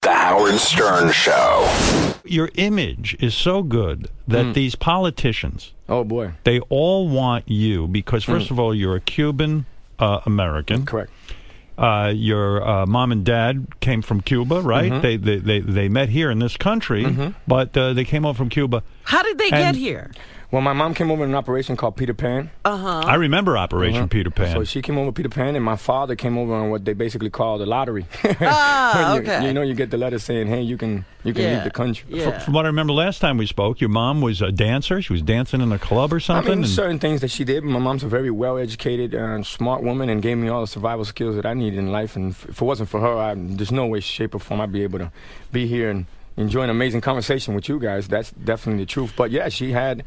The Howard Stern Show. Your image is so good that these politicians, oh boy, they all want you because, first of all, you're a Cuban American. Correct. Your mom and dad came from Cuba, right? They met here in this country, but they came over from Cuba. How did they get here? Well, my mom came over in an operation called Peter Pan. I remember Operation Peter Pan. So she came over Peter Pan, and my father came over on what they basically call the lottery. Okay. You know, you get the letter saying, hey, you can leave the country. Yeah. From what I remember last time we spoke, your mom was a dancer. She was dancing in a club or something. I mean, certain things that she did. My mom's a very well-educated and smart woman and gave me all the survival skills that I needed in life. And if it wasn't for her, there's no way, shape, or form I'd be able to be here and enjoy an amazing conversation with you guys. That's definitely the truth. But yeah, she had...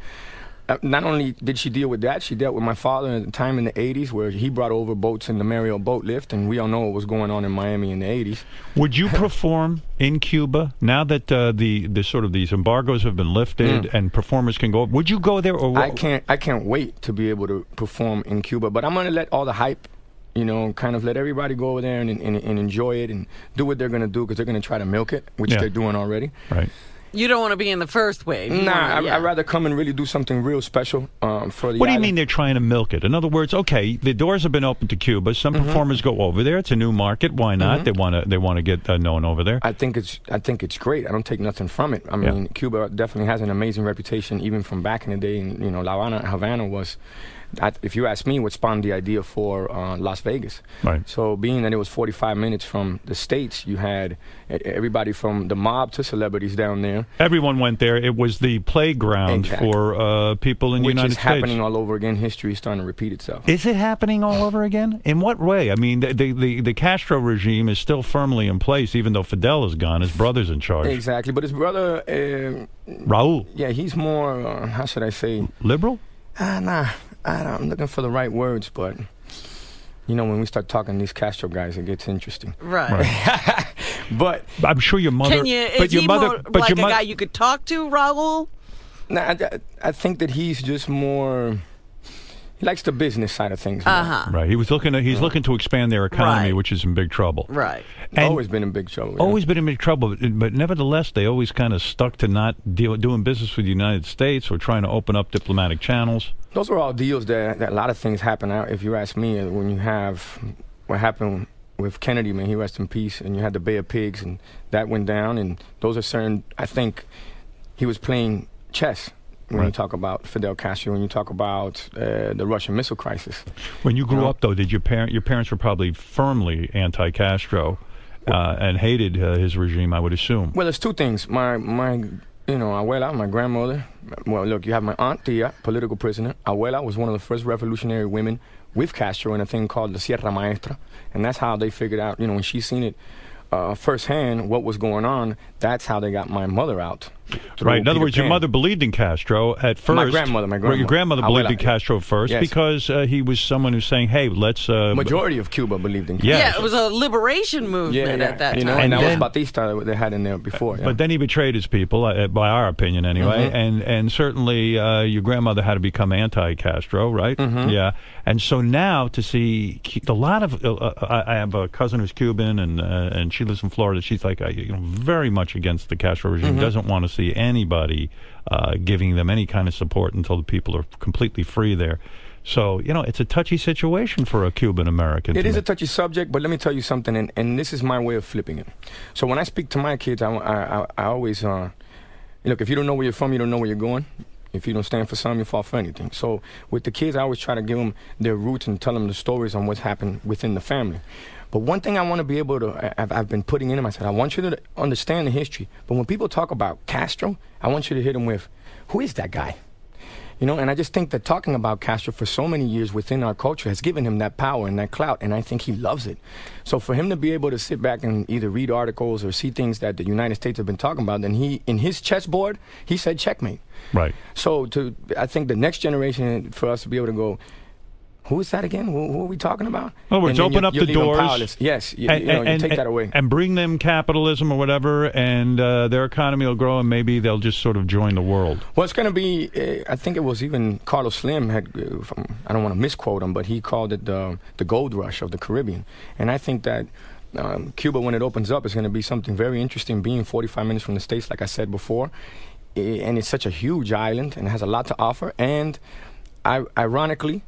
not only did she deal with that, she dealt with my father at the time in the 80s where he brought over boats in the Mariel boat lift, and we all know what was going on in Miami in the 80s. Would you perform in Cuba now that the sort of these embargoes have been lifted and performers can go? Would you go there? Or I can't wait to be able to perform in Cuba, but I'm going to let all the hype, you know, kind of let everybody go over there and enjoy it and do what they're going to do because they're going to try to milk it, which they're doing already. Right. You don't want to be in the first wave. I'd rather come and really do something real special for the What do you mean they're trying to milk it? In other words, okay, the doors have been open to Cuba. Some performers go over there. It's a new market. Why not? They want to get known over there. I think it's great. I don't take nothing from it. I mean, Cuba definitely has an amazing reputation, even from back in the day. And, you know, Havana was... if you ask me, what spawned the idea for Las Vegas. Right. So being that it was 45 minutes from the States, you had everybody from the mob to celebrities down there. Everyone went there. It was the playground for people in the United States. Which is happening all over again. History is starting to repeat itself. Is it happening all over again? In what way? I mean, the Castro regime is still firmly in place, even though Fidel is gone. His brother's in charge. Exactly. But his brother... Raul. Yeah, he's more, how should I say... Liberal? Nah. I'm looking for the right words, but you know, when we start talking these Castro guys, it gets interesting. Right. But I'm sure your mother. Is he more like a guy you could talk to, Raul? Nah, I think that he's just more. He likes the business side of things. Right. He's looking to expand their economy, which is in big trouble. Right. Always been in big trouble. Yeah. Always been in big trouble, but nevertheless, they always kind of stuck to not doing business with the United States or trying to open up diplomatic channels. Those were all deals that a lot of things happen out. If you ask me, when you have what happened with Kennedy, man, he rest in peace, and you had the Bay of Pigs, and that went down, and those are certain. I think he was playing chess. When you talk about Fidel Castro, when you talk about the Russian missile crisis. When you grew up, though, did your parents were probably firmly anti-Castro and hated his regime, I would assume. Well, there's two things. My abuela, my grandmother. Well, look, you have my aunt Tia, political prisoner. Abuela was one of the first revolutionary women with Castro in a thing called the Sierra Maestra, and that's how they figured out. You know, when she seen it firsthand, what was going on. That's how they got my mother out. Right. In other words, your mother believed in Castro at first. My grandmother. Your grandmother believed in Castro first because he was someone who's saying, hey, let's... Majority of Cuba believed in Castro. Yeah, it was a liberation movement at that time. You know, and that was Batista that they had in there before. But then he betrayed his people, by our opinion anyway, and certainly your grandmother had to become anti-Castro, right? Yeah. And so now to see a lot of... I have a cousin who's Cuban, and she lives in Florida. She's like, very much against the Castro regime, doesn't want to see anybody giving them any kind of support until the people are completely free there. So, you know, it's a touchy situation for a Cuban American. It is a touchy subject, but let me tell you something, and this is my way of flipping it. So when I speak to my kids, I always, look, if you don't know where you're from, you don't know where you're going. If you don't stand for something, you fall for anything. So with the kids, I always try to give them their roots and tell them the stories on what's happened within the family. But one thing I want to be able to, I've been putting in myself, I want you to understand the history. But when people talk about Castro, I want you to hit them with, who is that guy? You know, and I just think that talking about Castro for so many years within our culture has given him that power and that clout, and I think he loves it. So for him to be able to sit back and either read articles or see things that the United States have been talking about, then he, in his chessboard, he said checkmate. Right. So I think the next generation, for us to be able to go, who is that again? Who are we talking about? Oh, it's open up the doors. Yes, you take that away. And bring them capitalism or whatever, and their economy will grow, and maybe they'll just sort of join the world. Well, it's going to be, I think it was even Carlos Slim had, I don't want to misquote him, but he called it the gold rush of the Caribbean. And I think that Cuba, when it opens up, is going to be something very interesting, being 45 minutes from the States, like I said before. And it's such a huge island and has a lot to offer. And ironically,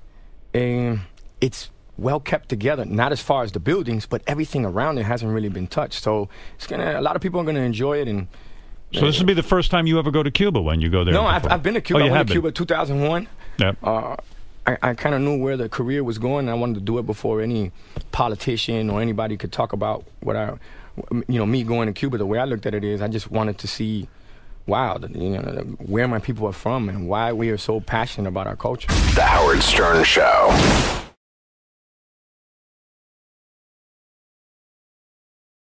it's well kept together, not as far as the buildings, but everything around it hasn't really been touched. So a lot of people are going to enjoy it. And so this will be the first time you ever go to Cuba when you go there? No, I've been to Cuba. I went to Cuba in 2001. Yep. I kind of knew where the career was going, and I wanted to do it before any politician or anybody could talk about me going to Cuba. The way I looked at it is, I just wanted to see, wow, where my people are from and why we are so passionate about our culture. The Howard Stern Show.